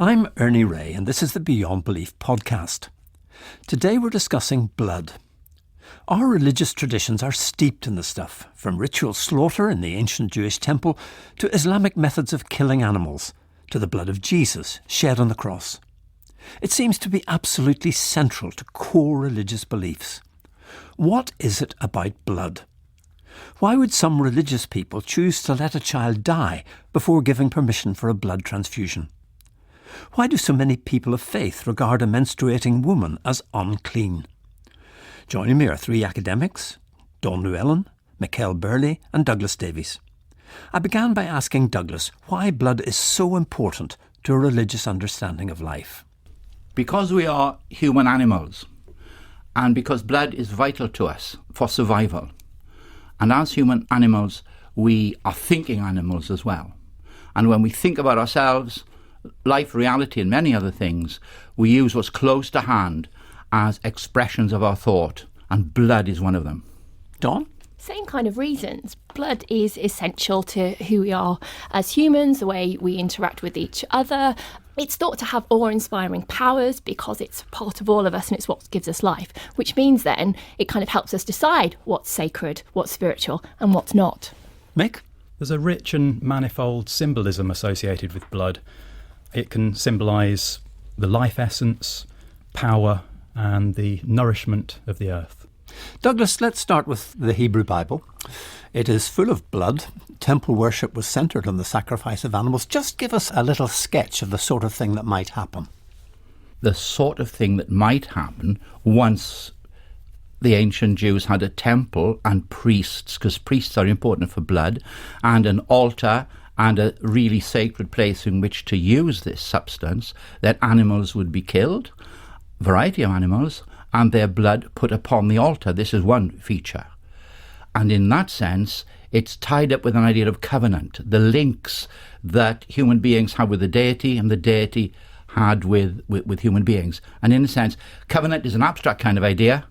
I'm Ernie Ray, and this is the Beyond Belief podcast. Today we're discussing blood. Our religious traditions are steeped in the stuff, from ritual slaughter in the ancient Jewish temple to Islamic methods of killing animals, to the blood of Jesus shed on the cross. It seems to be absolutely central to core religious beliefs. What is it about blood? Why would some religious people choose to let a child die before giving permission for a blood transfusion? Why do so many people of faith regard a menstruating woman as unclean? Joining me are three academics, Dawn Llewellyn, Michael Burley and Douglas Davies. I began by asking Douglas why blood is so important to a religious understanding of life. Because we are human animals, and because blood is vital to us for survival. And as human animals, we are thinking animals as well. And when we think about ourselves, life, reality and many other things, we use what's close to hand as expressions of our thought, and blood is one of them. Dawn? Same kind of reasons. Blood is essential to who we are as humans, the way we interact with each other. It's thought to have awe-inspiring powers because it's part of all of us and it's what gives us life, which means then it kind of helps us decide what's sacred, what's spiritual and what's not. Mick? There's a rich and manifold symbolism associated with blood. It can symbolise the life essence, power and the nourishment of the earth. Douglas, let's start with the Hebrew Bible. It is full of blood. Temple worship was centred on the sacrifice of animals. Just give us a little sketch of the sort of thing that might happen. The sort of thing that might happen once the ancient Jews had a temple and priests, because priests are important for blood, and an altar and a really sacred place in which to use this substance, that animals would be killed, variety of animals, and their blood put upon the altar. This is one feature. And in that sense, it's tied up with an idea of covenant, the links that human beings have with the deity and the deity had with human beings. And in a sense, covenant is an abstract kind of idea.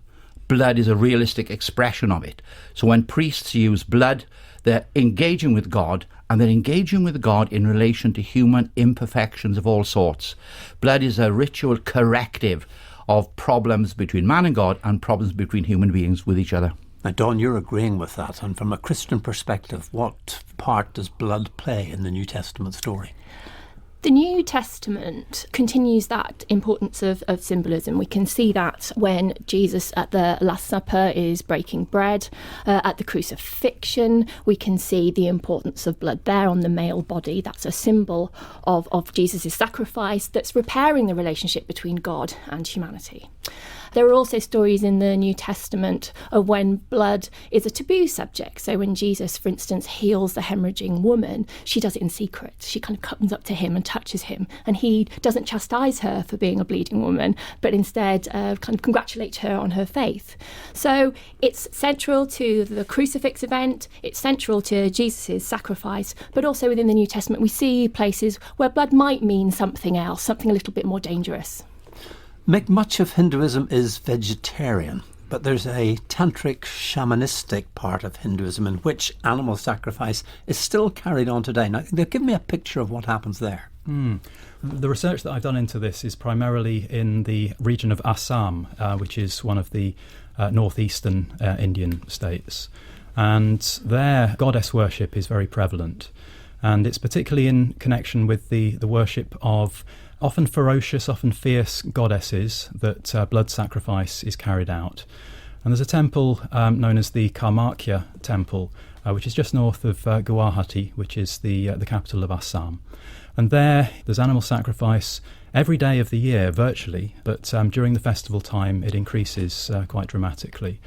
Blood is a realistic expression of it. So when priests use blood, they're engaging with God, and they're engaging with God in relation to human imperfections of all sorts. Blood is a ritual corrective of problems between man and God and problems between human beings with each other. Now, Dawn, you're agreeing with that. And from a Christian perspective, what part does blood play in the New Testament story? The New Testament continues that importance of symbolism. We can see that when Jesus at the Last Supper is breaking bread, at the crucifixion, we can see the importance of blood there on the male body. That's a symbol of Jesus' sacrifice that's repairing the relationship between God and humanity. There are also stories in the New Testament of when blood is a taboo subject. So when Jesus, for instance, heals the hemorrhaging woman, she does it in secret. She kind of comes up to him and touches him, and he doesn't chastise her for being a bleeding woman, but instead kind of congratulates her on her faith. So it's central to the crucifix event, it's central to Jesus' sacrifice, but also within the New Testament we see places where blood might mean something else, something a little bit more dangerous. Mick, much of Hinduism is vegetarian, but there's a tantric shamanistic part of Hinduism in which animal sacrifice is still carried on today. Now, give me a picture of what happens there. The research that I've done into this is primarily in the region of Assam, which is one of the northeastern Indian states. And there, goddess worship is very prevalent. And it's particularly in connection with the worship of often ferocious, often fierce goddesses that blood sacrifice is carried out. And there's a temple known as the Karmakya temple, which is just north of Guwahati, which is the capital of Assam. And there's animal sacrifice every day of the year, virtually, but during the festival time it increases quite dramatically.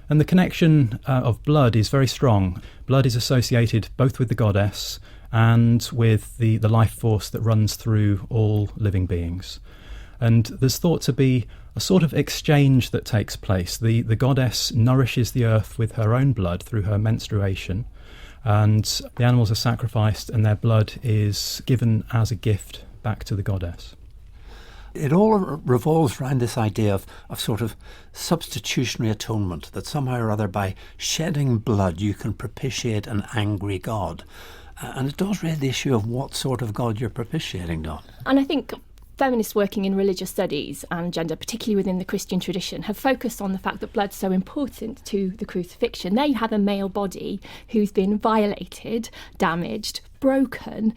And the connection of blood is very strong. Blood is associated both with the goddess and with the life force that runs through all living beings. And there's thought to be a sort of exchange that takes place. The goddess nourishes the earth with her own blood through her menstruation, and the animals are sacrificed and their blood is given as a gift back to the goddess. It all revolves around this idea of sort of substitutionary atonement, that somehow or other by shedding blood you can propitiate an angry God. And it does raise the issue of what sort of God you're propitiating, Don. And I think feminists working in religious studies and gender, particularly within the Christian tradition, have focused on the fact that blood's so important to the crucifixion. There you have a male body who's been violated, damaged, broken,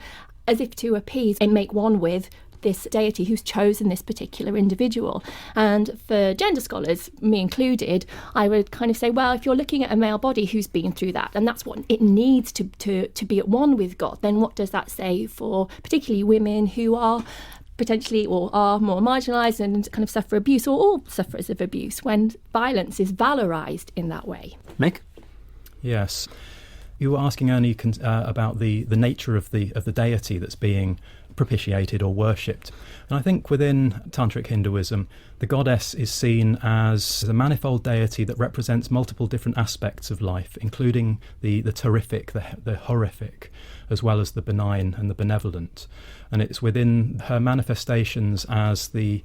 as if to appease and make one with this deity who's chosen this particular individual. And for gender scholars, me included, I would kind of say, well, if you're looking at a male body who's been through that, and that's what it needs to be at one with God, then what does that say for particularly women who are potentially or are more marginalised and kind of suffer abuse, or all sufferers of abuse, when violence is valorised in that way? Mick? Yes. You were asking, Ernie, about the nature of the deity that's being propitiated or worshipped. And I think within Tantric Hinduism, the goddess is seen as a manifold deity that represents multiple different aspects of life, including the terrific, the horrific, as well as the benign and the benevolent. And it's within her manifestations as the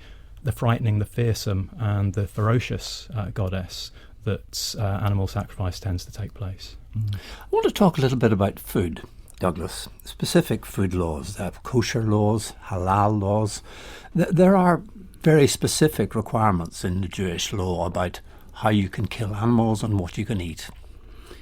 frightening, the fearsome, and the ferocious goddess that animal sacrifice tends to take place. I want to talk a little bit about food, Douglas. Specific food laws, kosher laws, halal laws. There are very specific requirements in the Jewish law about how you can kill animals and what you can eat.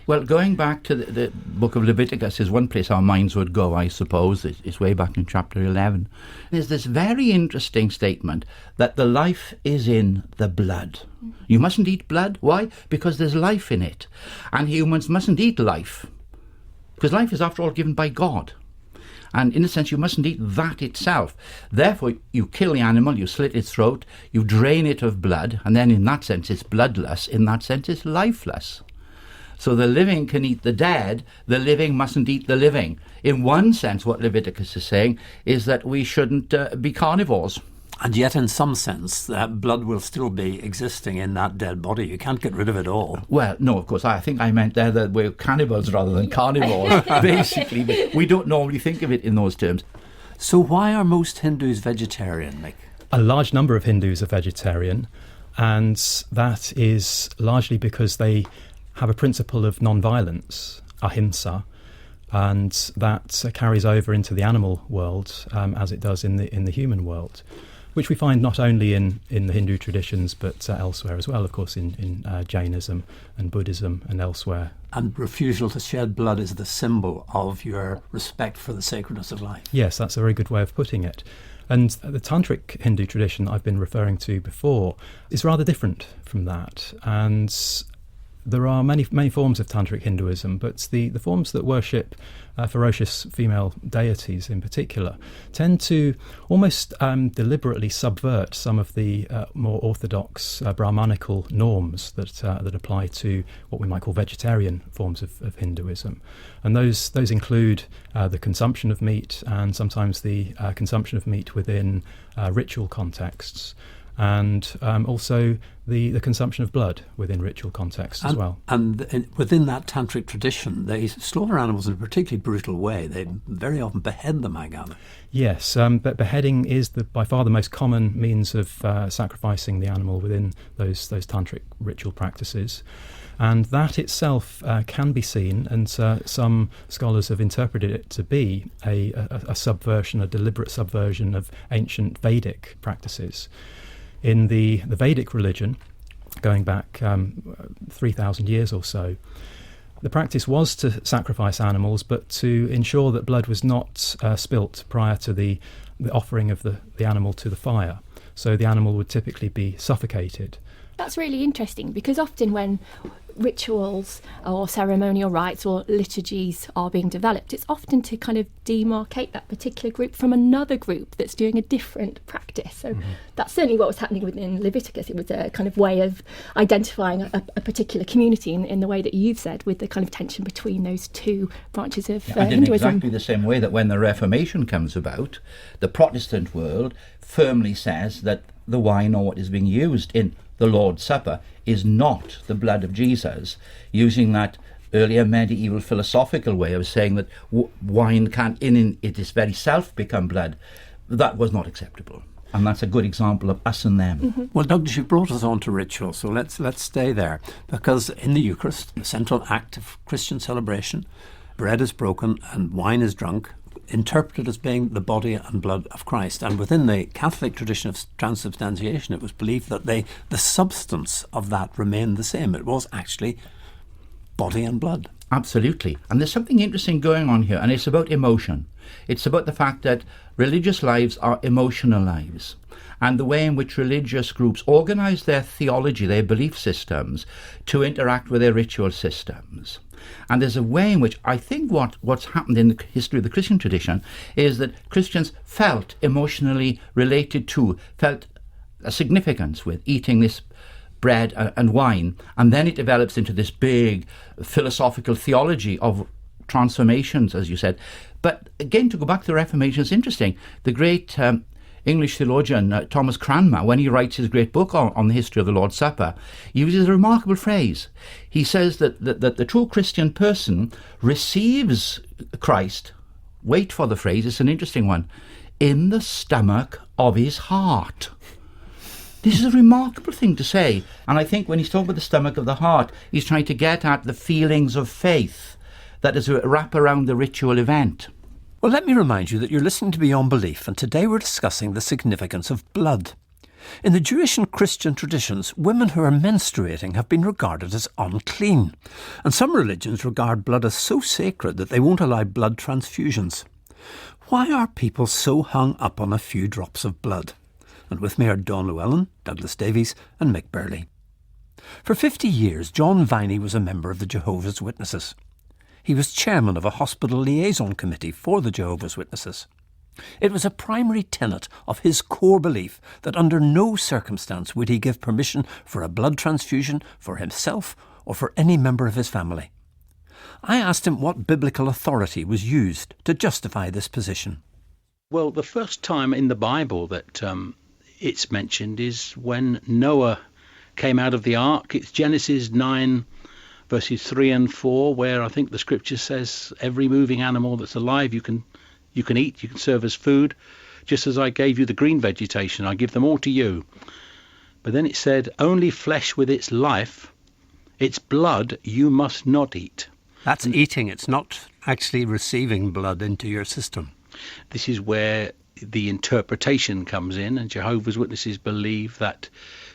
Well, going back to the book of Leviticus is one place our minds would go, I suppose. It's way back in chapter 11. There's this very interesting statement that the life is in the blood. You mustn't eat blood. Why? Because there's life in it. And humans mustn't eat life. Because life is, after all, given by God. And in a sense, you mustn't eat that itself. Therefore, you kill the animal, you slit its throat, you drain it of blood, and then in that sense, it's bloodless. In that sense, it's lifeless. So the living can eat the dead, the living mustn't eat the living. In one sense, what Leviticus is saying is that we shouldn't be carnivores. And yet, in some sense, that blood will still be existing in that dead body. You can't get rid of it all. Well, no, of course, I think I meant there that we're cannibals rather than carnivores, basically. But we don't normally think of it in those terms. So why are most Hindus vegetarian, Mick? A large number of Hindus are vegetarian, and that is largely because they have a principle of non-violence, ahimsa, and that carries over into the animal world as it does in the human world, which we find not only in the Hindu traditions but elsewhere as well, of course, in Jainism and Buddhism and elsewhere. And refusal to shed blood is the symbol of your respect for the sacredness of life. Yes, that's a very good way of putting it. And the Tantric Hindu tradition I've been referring to before is rather different from that. And there are many forms of Tantric Hinduism, but the forms that worship ferocious female deities in particular tend to almost deliberately subvert some of the more orthodox Brahmanical norms that apply to what we might call vegetarian forms of Hinduism. And those include the consumption of meat, and sometimes the consumption of meat within ritual contexts, and also the consumption of blood within ritual contexts as well. And within that tantric tradition, they slaughter animals in a particularly brutal way. They very often behead them, I gather. Yes, but beheading is by far the most common means of sacrificing the animal within those tantric ritual practices. And that itself can be seen, and some scholars have interpreted it to be a subversion, a deliberate subversion of ancient Vedic practices. In the Vedic religion, going back 3,000 years or so, the practice was to sacrifice animals, but to ensure that blood was not spilt prior to the offering of the animal to the fire. So the animal would typically be suffocated. That's really interesting, because often when rituals or ceremonial rites or liturgies are being developed, it's often to kind of demarcate that particular group from another group that's doing a different practice. So that's certainly what was happening within Leviticus. It was a kind of way of identifying a particular community in the way that you've said, with the kind of tension between those two branches of and Hinduism. in exactly the same way that when the Reformation comes about, the Protestant world firmly says that the wine, or what is being used in the Lord's Supper, is not the blood of Jesus, using that earlier medieval philosophical way of saying that wine can't in its very self become blood. That was not acceptable. And that's a good example of us and them. Mm-hmm. Well, Douglas, you brought us on to ritual, so let's stay there. Because in the Eucharist, the central act of Christian celebration, bread is broken and wine is drunk, interpreted as being the body and blood of Christ. And within the Catholic tradition of transubstantiation, it was believed that the substance of that remained the same. It was actually body and blood. Absolutely. And there's something interesting going on here, and it's about emotion. It's about the fact that religious lives are emotional lives, and the way in which religious groups organise their theology, their belief systems, to interact with their ritual systems. And there's a way in which I think what's happened in the history of the Christian tradition is that Christians felt emotionally related to, felt a significance with eating this bread and wine, and then it develops into this big philosophical theology of transformations, as you said. But again, to go back to the Reformation, it's interesting. The great English theologian Thomas Cranmer, when he writes his great book on the history of the Lord's Supper, he uses a remarkable phrase. He says that the true Christian person receives Christ, wait for the phrase, it's an interesting one, in the stomach of his heart. This is a remarkable thing to say. And I think when he's talking about the stomach of the heart, he's trying to get at the feelings of faith that is a wrap around the ritual event. Well, let me remind you that you're listening to Beyond Belief, and today we're discussing the significance of blood. In the Jewish and Christian traditions, women who are menstruating have been regarded as unclean, and some religions regard blood as so sacred that they won't allow blood transfusions. Why are people so hung up on a few drops of blood? And with me are Dawn Llewellyn, Douglas Davies and Mick Burley. For 50 years, John Viney was a member of the Jehovah's Witnesses. He was chairman of a hospital liaison committee for the Jehovah's Witnesses. It was a primary tenet of his core belief that under no circumstance would he give permission for a blood transfusion for himself or for any member of his family. I asked him what biblical authority was used to justify this position. Well, the first time in the Bible that it's mentioned is when Noah came out of the ark. It's Genesis 9 verses 3 and 4, where I think the scripture says every moving animal that's alive you can eat, you can serve as food, just as I gave you the green vegetation, I give them all to you. But then it said, only flesh with its life, its blood you must not eat. That's eating, it's not actually receiving blood into your system. This is where the interpretation comes in, and Jehovah's Witnesses believe that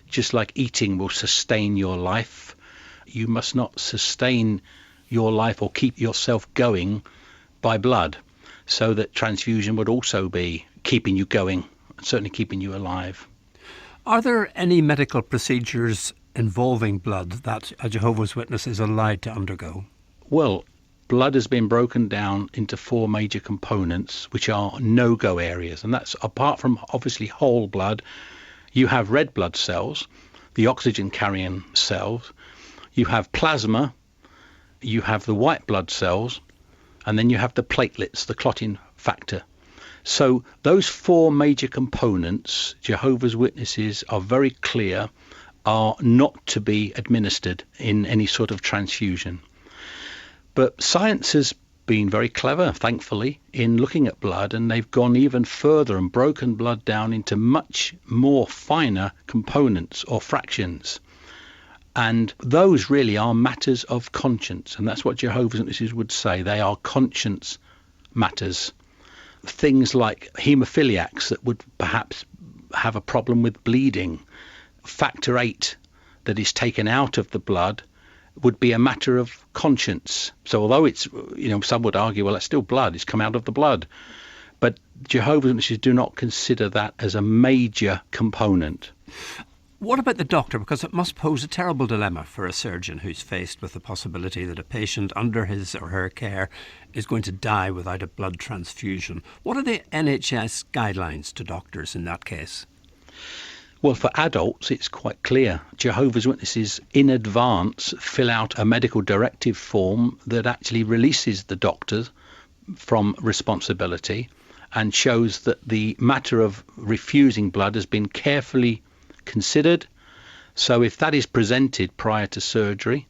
just like eating will sustain your life, you must not sustain your life or keep yourself going by blood, so that transfusion would also be keeping you going, certainly keeping you alive. Are there any medical procedures involving blood that a Jehovah's Witness is allowed to undergo? Well, blood has been broken down into 4 major components, which are no-go areas, and that's apart from obviously whole blood. You have red blood cells, the oxygen-carrying cells, you have plasma, you have the white blood cells, and then you have the platelets, the clotting factor. So those 4 major components, Jehovah's Witnesses are very clear, are not to be administered in any sort of transfusion. But science has been very clever, thankfully, in looking at blood, and they've gone even further and broken blood down into much more finer components or fractions. And those really are matters of conscience, and that's what Jehovah's Witnesses would say. They are conscience matters. Things like haemophiliacs that would perhaps have a problem with bleeding, factor 8 that is taken out of the blood would be a matter of conscience. So although it's, some would argue, well, it's still blood, it's come out of the blood. But Jehovah's Witnesses do not consider that as a major component. What about the doctor? Because it must pose a terrible dilemma for a surgeon who's faced with the possibility that a patient under his or her care is going to die without a blood transfusion. What are the NHS guidelines to doctors in that case? Well, for adults, it's quite clear. Jehovah's Witnesses in advance fill out a medical directive form that actually releases the doctor from responsibility and shows that the matter of refusing blood has been carefully considered. So if that is presented prior to surgery,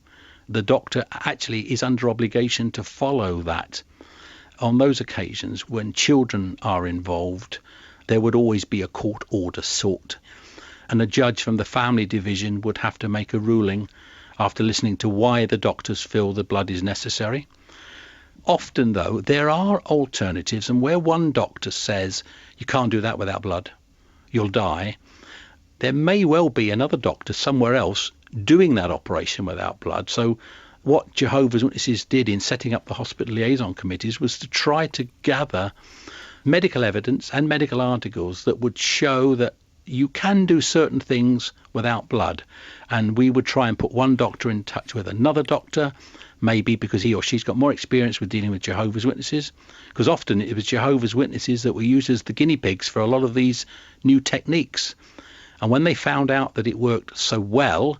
the doctor actually is under obligation to follow that. On those occasions when children are involved, there would always be a court order sought, and a judge from the family division would have to make a ruling after listening to why the doctors feel the blood is necessary. Often, though, there are alternatives, and where one doctor says you can't do that without blood, you'll die, there may well be another doctor somewhere else doing that operation without blood. So what Jehovah's Witnesses did in setting up the hospital liaison committees was to try to gather medical evidence and medical articles that would show that you can do certain things without blood. And we would try and put one doctor in touch with another doctor, maybe because he or she's got more experience with dealing with Jehovah's Witnesses, because often it was Jehovah's Witnesses that were used as the guinea pigs for a lot of these new techniques. And when they found out that it worked so well,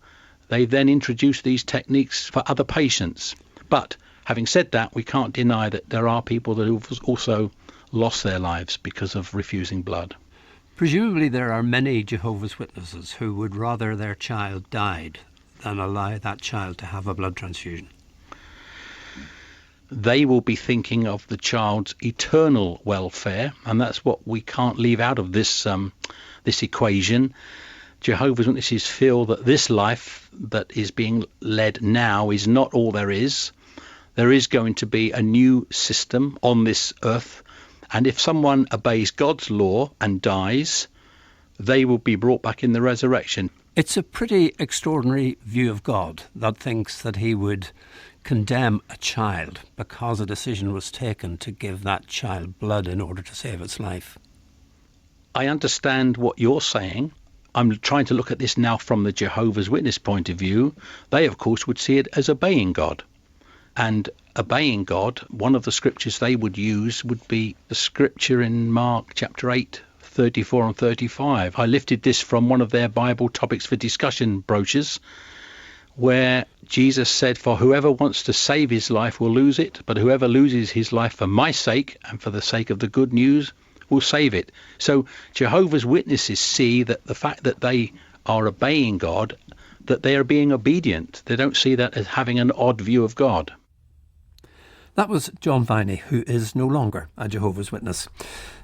they then introduced these techniques for other patients. But having said that, we can't deny that there are people that have also lost their lives because of refusing blood. Presumably there are many Jehovah's Witnesses who would rather their child died than allow that child to have a blood transfusion. They will be thinking of the child's eternal welfare, and that's what we can't leave out of this equation. Jehovah's Witnesses feel that this life that is being led now is not all there is. There is going to be a new system on this earth, and if someone obeys God's law and dies, they will be brought back in the resurrection. It's a pretty extraordinary view of God that thinks that he would condemn a child because a decision was taken to give that child blood in order to save its life. I understand what you're saying. I'm trying to look at this now from the Jehovah's Witness point of view. They, of course, would see it as obeying God. And obeying God, one of the scriptures they would use would be the scripture in Mark chapter 8, 34 and 35. I lifted this from one of their Bible topics for discussion brochures, where Jesus said, "For whoever wants to save his life will lose it, but whoever loses his life for my sake and for the sake of the good news will save it." So Jehovah's Witnesses see that the fact that they are obeying God, that they are being obedient. They don't see that as having an odd view of God. That was John Viney, who is no longer a Jehovah's Witness.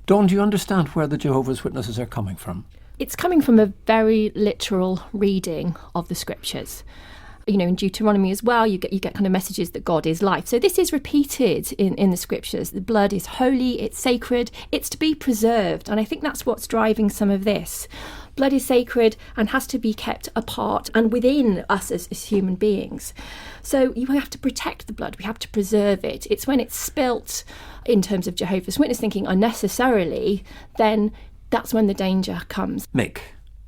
Dawn, do you understand where the Jehovah's Witnesses are coming from? It's coming from a very literal reading of the scriptures. You know, in Deuteronomy as well, you get kind of messages that God is life. So this is repeated in the scriptures. The blood is holy, it's sacred, it's to be preserved. And I think that's what's driving some of this. Blood is sacred and has to be kept apart and within us as human beings. So you have to protect the blood, we have to preserve it. It's when it's spilt, in terms of Jehovah's Witness thinking, unnecessarily, then that's when the danger comes. Mick.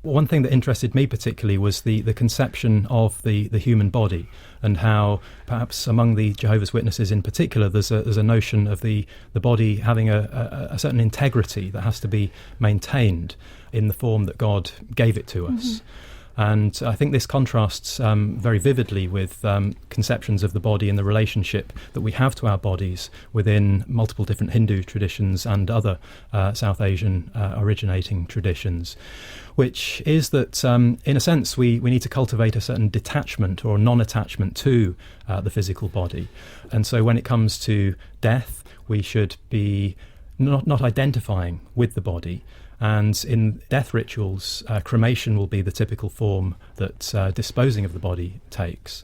One thing that interested me particularly was the conception of the human body, and how perhaps among the Jehovah's Witnesses in particular there's a notion of the body having a certain integrity that has to be maintained in the form that God gave it to us. Mm-hmm. And I think this contrasts very vividly with conceptions of the body and the relationship that we have to our bodies within multiple different Hindu traditions and other South Asian originating traditions, which is that, in a sense, we need to cultivate a certain detachment or non-attachment to the physical body. And so when it comes to death, we should be not identifying with the body. And in death rituals, cremation will be the typical form that disposing of the body takes.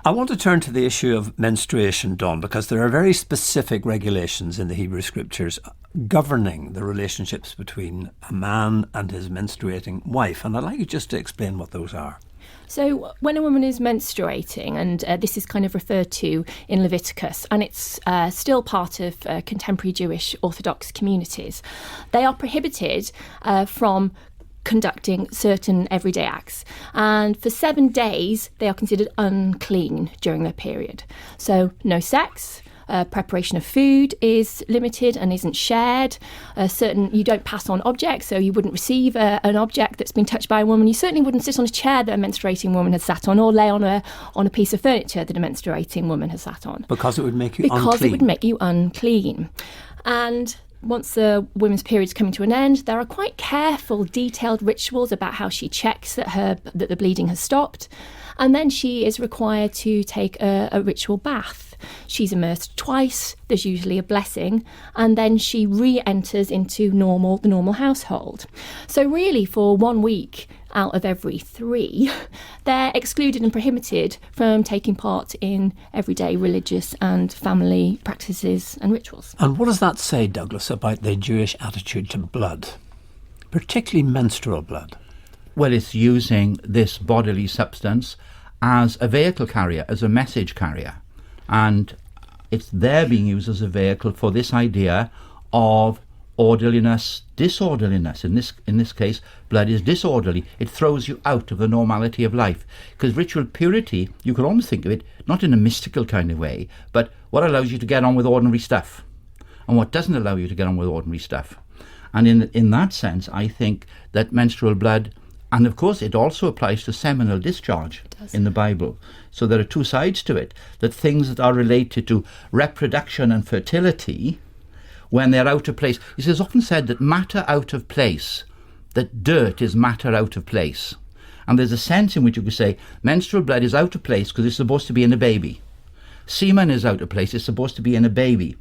I want to turn to the issue of menstruation, Dawn, because there are very specific regulations in the Hebrew Scriptures governing the relationships between a man and his menstruating wife. And I'd like you just to explain what those are. So when a woman is menstruating, and this is kind of referred to in Leviticus, and it's still part of contemporary Jewish Orthodox communities, they are prohibited from conducting certain everyday acts. And for 7 days, they are considered unclean during their period. So no sex. Preparation of food is limited and isn't shared. You don't pass on objects, so you wouldn't receive an object that's been touched by a woman. You certainly wouldn't sit on a chair that a menstruating woman has sat on, or lay on a piece of furniture that a menstruating woman has sat on. Because it would make you unclean. Because it would make you unclean. And once the woman's period is coming to an end, there are quite careful, detailed rituals about how she checks that the bleeding has stopped. And then she is required to take a ritual bath. She's immersed twice, there's usually a blessing, and then she re-enters into the normal household. So really, for 1 week, out of every 3, they're excluded and prohibited from taking part in everyday religious and family practices and rituals. And what does that say, Douglas, about the Jewish attitude to blood, particularly menstrual blood? Well, it's using this bodily substance as a vehicle carrier, as a message carrier. And it's there being used as a vehicle for this idea of orderliness, disorderliness. In this case, blood is disorderly. It throws you out of the normality of life. Because ritual purity, you could almost think of it not in a mystical kind of way, but what allows you to get on with ordinary stuff and what doesn't allow you to get on with ordinary stuff. And in that sense, I think that menstrual blood, and of course it also applies to seminal discharge in the Bible. So there are 2 sides to it, that things that are related to reproduction and fertility, when they're out of place. It is often said that matter out of place, that dirt is matter out of place. And there's a sense in which you could say menstrual blood is out of place because it's supposed to be in a baby. Semen is out of place, it's supposed to be in a baby.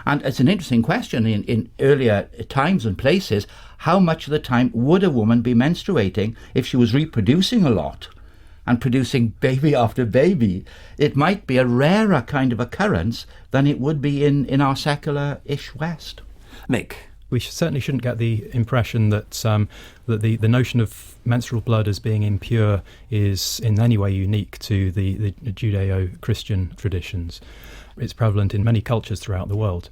And it's an interesting question in earlier times and places, how much of the time would a woman be menstruating if she was reproducing a lot and producing baby after baby? It might be a rarer kind of occurrence than it would be in our secular-ish West. Mick? We certainly shouldn't get the impression that that the notion of menstrual blood as being impure is in any way unique to the Judeo-Christian traditions. It's prevalent in many cultures throughout the world.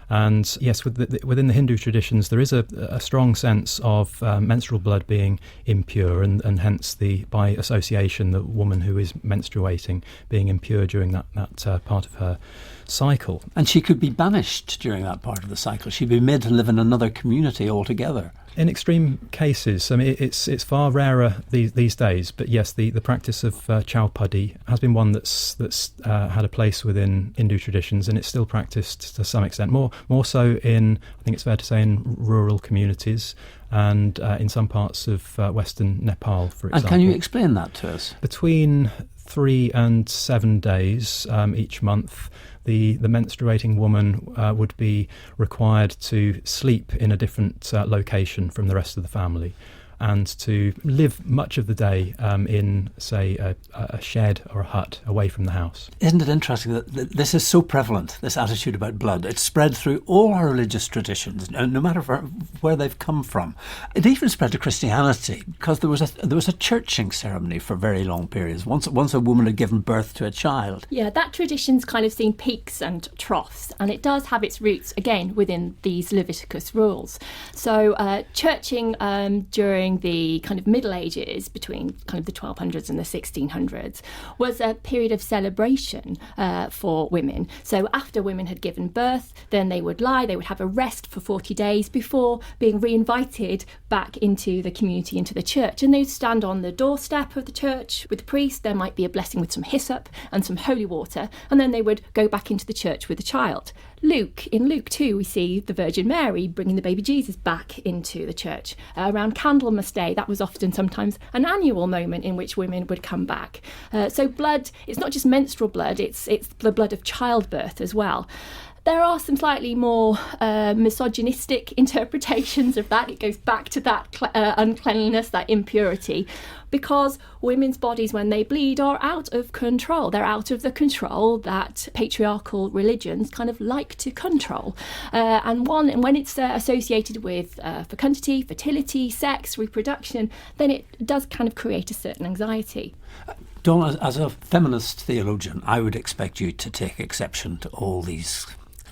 And yes, within the Hindu traditions, there is a strong sense of menstrual blood being impure, and hence by association, the woman who is menstruating being impure during that part of her cycle. And she could be banished during that part of the cycle. She'd be made to live in another community altogether. In extreme cases, I mean, it's far rarer these days. But yes, the practice of chowpadi has been one that's had a place within Hindu traditions, and it's still practiced to some extent. More so in, I think it's fair to say, in rural communities and in some parts of Western Nepal, for example. And can you explain that to us? Between 3 and 7 days each month, the menstruating woman would be required to sleep in a different location from the rest of the family, and to live much of the day in, say, a shed or a hut away from the house. Isn't it interesting that this is so prevalent, this attitude about blood? It's spread through all our religious traditions, no matter where they've come from. It even spread to Christianity, because there was a churching ceremony for very long periods, once a woman had given birth to a child. Yeah, that tradition's kind of seen peaks and troughs, and it does have its roots, again, within these Leviticus rules. So churching during the kind of Middle Ages, between kind of the 1200s and the 1600s, was a period of celebration for women. So after women had given birth, then they would have a rest for 40 days before being reinvited back into the community, into the church. And they'd stand on the doorstep of the church with the priest. There might be a blessing with some hyssop and some holy water, and then they would go back into the church with the child. In Luke 2, we see the Virgin Mary bringing the baby Jesus back into the church. Around Candlemas Day, that was often sometimes an annual moment in which women would come back. So blood, it's not just menstrual blood, it's the blood of childbirth as well. There are some slightly more misogynistic interpretations of that. It goes back to that uncleanliness, that impurity, because women's bodies, when they bleed, are out of control. They're out of the control that patriarchal religions kind of like to control. And when it's associated with fecundity, fertility, sex, reproduction, then it does kind of create a certain anxiety. Dawn, as a feminist theologian, I would expect you to take exception to all these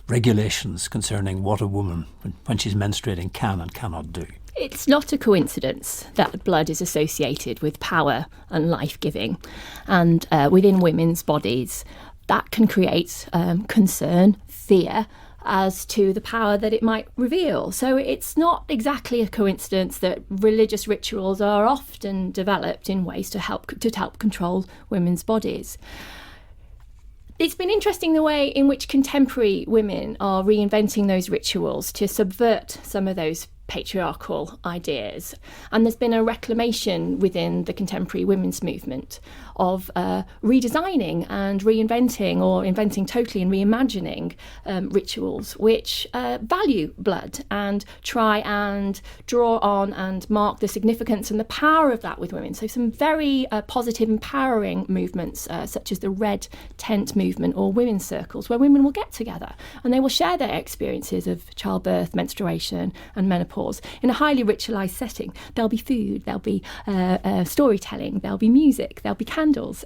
regulations concerning what a woman, when she's menstruating, can and cannot do. It's not a coincidence that blood is associated with power and life-giving. And within women's bodies, that can create concern, fear, as to the power that it might reveal. So it's not exactly a coincidence that religious rituals are often developed in ways to help control women's bodies. It's been interesting the way in which contemporary women are reinventing those rituals to subvert some of those patriarchal ideas. And there's been a reclamation within the contemporary women's movement of redesigning and reinventing, or inventing totally and reimagining rituals which value blood and try and draw on and mark the significance and the power of that with women. So some very positive, empowering movements such as the Red Tent movement or women's circles, where women will get together and they will share their experiences of childbirth, menstruation and menopause in a highly ritualised setting. There'll be food, there'll be storytelling, there'll be music, there'll be candles.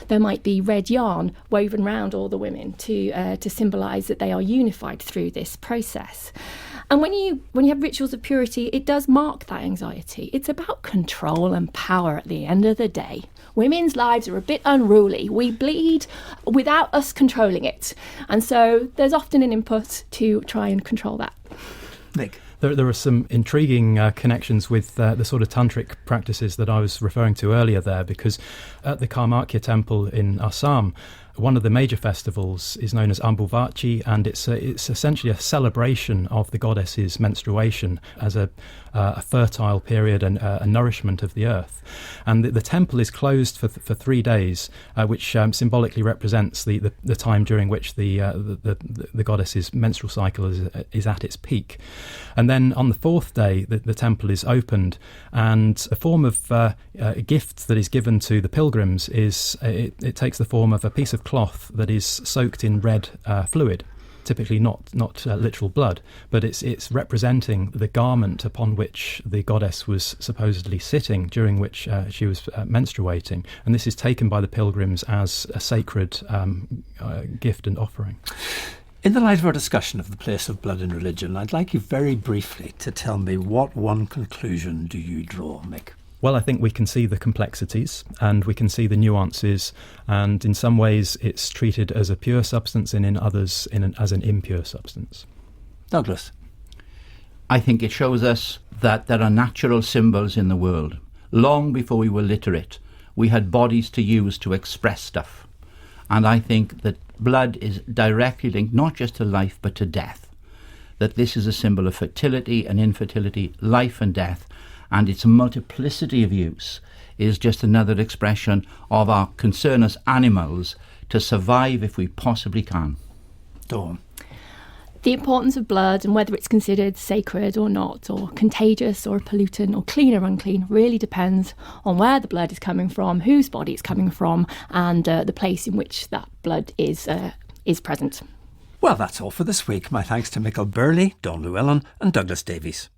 There might be red yarn woven round all the women to symbolise that they are unified through this process. And when you have rituals of purity, it does mark that anxiety. It's about control and power at the end of the day. Women's lives are a bit unruly. We bleed without us controlling it. And so there's often an input to try and control that. Nick? There are some intriguing connections with the sort of tantric practices that I was referring to earlier there, because at the Karmakya temple in Assam, one of the major festivals is known as Ambuvati, and it's essentially a celebration of the goddess's menstruation as a fertile period and a nourishment of the earth. And the temple is closed for 3 days, which symbolically represents the time during which the goddess's menstrual cycle is at its peak. And then on the 4th day, the temple is opened, and a form of a gift that is given to the pilgrims is it takes the form of a piece of cloth that is soaked in red fluid, typically not literal blood, but it's representing the garment upon which the goddess was supposedly sitting during which she was menstruating, and this is taken by the pilgrims as a sacred gift and offering. In the light of our discussion of the place of blood in religion, I'd like you very briefly to tell me what one conclusion do you draw, Mick? Well, I think we can see the complexities and we can see the nuances, and in some ways it's treated as a pure substance and in others as an impure substance. Douglas? I think it shows us that there are natural symbols in the world. Long before we were literate, we had bodies to use to express stuff. And I think that blood is directly linked not just to life but to death. That this is a symbol of fertility and infertility, life and death, and its multiplicity of use is just another expression of our concern as animals to survive if we possibly can. Dawn? The importance of blood and whether it's considered sacred or not, or contagious or a pollutant, or clean or unclean, really depends on where the blood is coming from, whose body it's coming from, and the place in which that blood is present. Well, that's all for this week. My thanks to Michael Burley, Dawn Llewellyn and Douglas Davies.